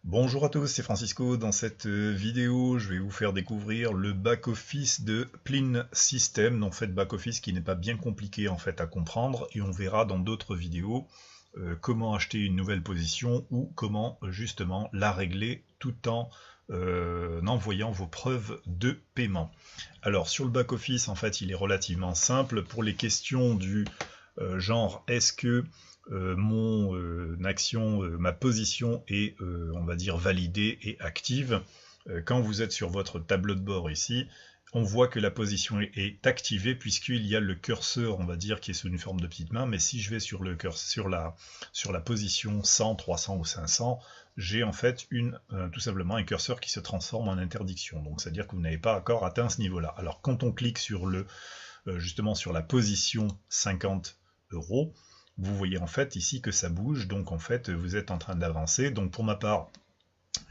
Bonjour à tous, c'est Francisco. Dans cette vidéo, je vais vous faire découvrir le back-office de Plin System. En fait, back-office qui n'est pas bien compliqué en fait à comprendre, et on verra dans d'autres vidéos comment acheter une nouvelle position ou comment justement la régler tout en envoyant vos preuves de paiement. Alors sur le back-office, en fait, il est relativement simple. Pour les questions du genre est-ce que mon action, ma position est, on va dire, validée et active. Quand vous êtes sur votre tableau de bord ici, on voit que la position est activée puisqu'il y a le curseur, on va dire, qui est sous une forme de petite main. Mais si je vais sur le curseur, sur la position 100, 300 ou 500, j'ai en fait tout simplement un curseur qui se transforme en interdiction. Donc c'est-à-dire que vous n'avez pas encore atteint ce niveau-là. Alors quand on clique sur justement sur la position 50 euros, vous voyez en fait ici que ça bouge, donc en fait vous êtes en train d'avancer. Donc pour ma part,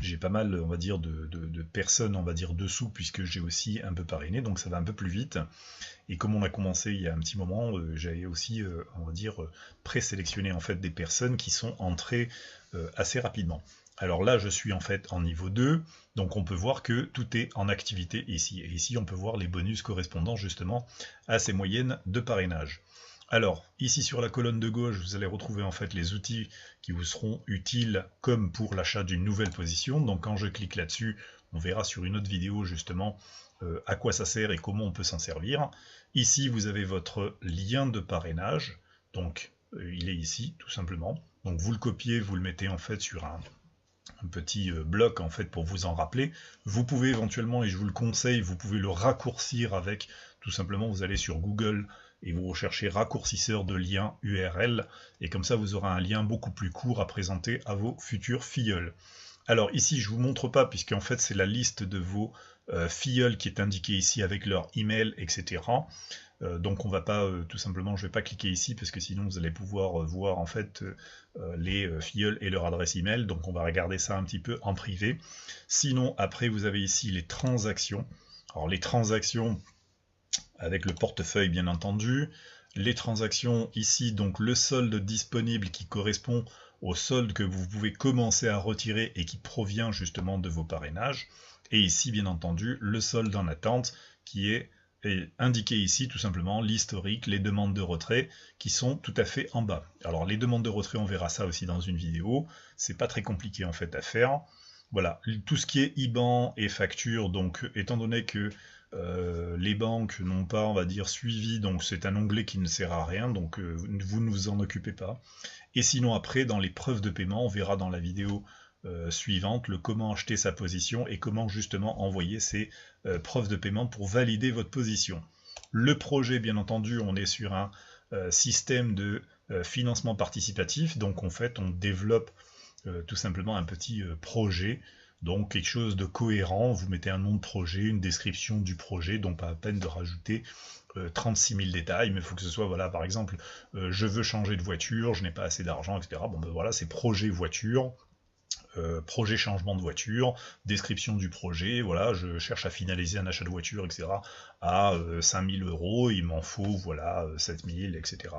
j'ai pas mal, on va dire, de personnes, on va dire, dessous, puisque j'ai aussi un peu parrainé, donc ça va un peu plus vite. Et comme on a commencé il y a un petit moment, j'avais aussi, on va dire, présélectionné en fait des personnes qui sont entrées assez rapidement. Alors là, je suis en fait en niveau 2, donc on peut voir que tout est en activité ici. Et ici, on peut voir les bonus correspondant justement à ces moyennes de parrainage. Alors, ici sur la colonne de gauche, vous allez retrouver en fait les outils qui vous seront utiles comme pour l'achat d'une nouvelle position. Donc quand je clique là-dessus, on verra sur une autre vidéo justement à quoi ça sert et comment on peut s'en servir. Ici, vous avez votre lien de parrainage. Donc, il est ici, tout simplement. Donc vous le copiez, vous le mettez en fait sur un petit bloc en fait pour vous en rappeler. Vous pouvez éventuellement, et je vous le conseille, vous pouvez le raccourcir avec, tout simplement, vous allez sur Google et vous recherchez raccourcisseur de lien URL, et comme ça vous aurez un lien beaucoup plus court à présenter à vos futurs filleuls. Alors ici, je ne vous montre pas, puisqu'en fait c'est la liste de vos filleuls qui est indiquée ici avec leur email, etc. Donc on va pas, tout simplement, je vais pas cliquer ici parce que sinon vous allez pouvoir voir en fait les filleuls et leur adresse email. Donc on va regarder ça un petit peu en privé. Sinon après vous avez ici les transactions. Alors les transactions avec le portefeuille bien entendu. Les transactions ici, donc le solde disponible qui correspond au solde que vous pouvez commencer à retirer et qui provient justement de vos parrainages. Et ici bien entendu le solde en attente qui est indiqué ici tout simplement l'historique, les demandes de retrait qui sont tout à fait en bas. Alors les demandes de retrait, on verra ça aussi dans une vidéo, c'est pas très compliqué en fait à faire. Voilà, tout ce qui est IBAN et facture, donc étant donné que les banques n'ont pas, on va dire, suivi, donc c'est un onglet qui ne sert à rien, donc vous ne vous en occupez pas. Et sinon après, dans les preuves de paiement, on verra dans la vidéo suivante le comment acheter sa position et comment justement envoyer ces preuves de paiement pour valider votre position. Le projet, bien entendu, on est sur un système de financement participatif, donc en fait on développe tout simplement un petit projet, donc quelque chose de cohérent. Vous mettez un nom de projet, une description du projet, donc pas à peine de rajouter 36 000 détails, mais il faut que ce soit, voilà, par exemple, je veux changer de voiture, je n'ai pas assez d'argent, etc. Bon ben voilà, c'est projet voiture, projet changement de voiture, description du projet, voilà, je cherche à finaliser un achat de voiture, etc. à 5000 euros, il m'en faut, voilà, 7000, etc.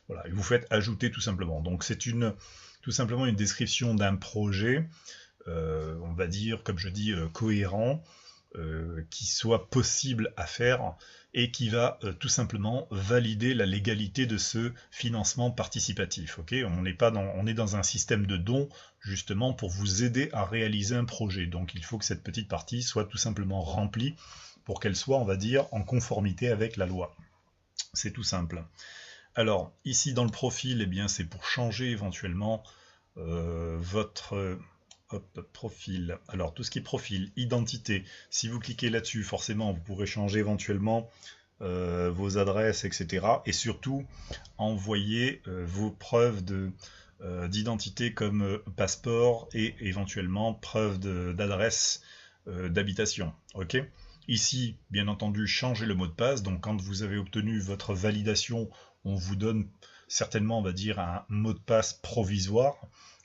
Voilà, et vous faites ajouter tout simplement. Donc c'est tout simplement une description d'un projet, on va dire, comme je dis, cohérent, qui soit possible à faire et qui va tout simplement valider la légalité de ce financement participatif. Okay, on est dans un système de dons justement pour vous aider à réaliser un projet. Donc il faut que cette petite partie soit tout simplement remplie pour qu'elle soit, on va dire, en conformité avec la loi. C'est tout simple. Alors ici dans le profil, eh bien c'est pour changer éventuellement votre profil. Alors tout ce qui est profil, identité, si vous cliquez là-dessus, forcément vous pourrez changer éventuellement vos adresses, etc. Et surtout envoyer vos preuves d'identité comme passeport et éventuellement preuve d'adresse d'habitation. Ok. Ici, bien entendu, changez le mot de passe. Donc quand vous avez obtenu votre validation, on vous donne certainement, on va dire, un mot de passe provisoire.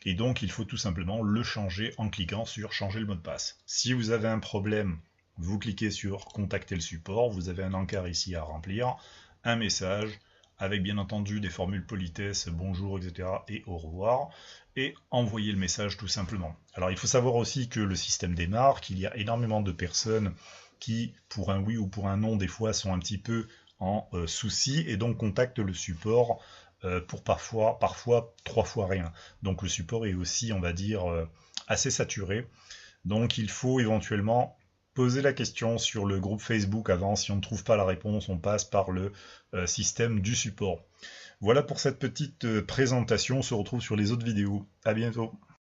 Et donc, il faut tout simplement le changer en cliquant sur changer le mot de passe. Si vous avez un problème, vous cliquez sur contacter le support. Vous avez un encart ici à remplir, un message avec bien entendu des formules politesse, bonjour, etc. et au revoir. et envoyer le message tout simplement. Alors il faut savoir aussi que le système démarre, qu'il y a énormément de personnes qui, pour un oui ou pour un non, des fois sont un petit peu en souci et donc contactent le support pour parfois 3 fois rien. Donc le support est aussi, on va dire, assez saturé. Donc il faut éventuellement poser la question sur le groupe Facebook avant. Si on ne trouve pas la réponse, on passe par le système du support. Voilà pour cette petite présentation, on se retrouve sur les autres vidéos. À bientôt.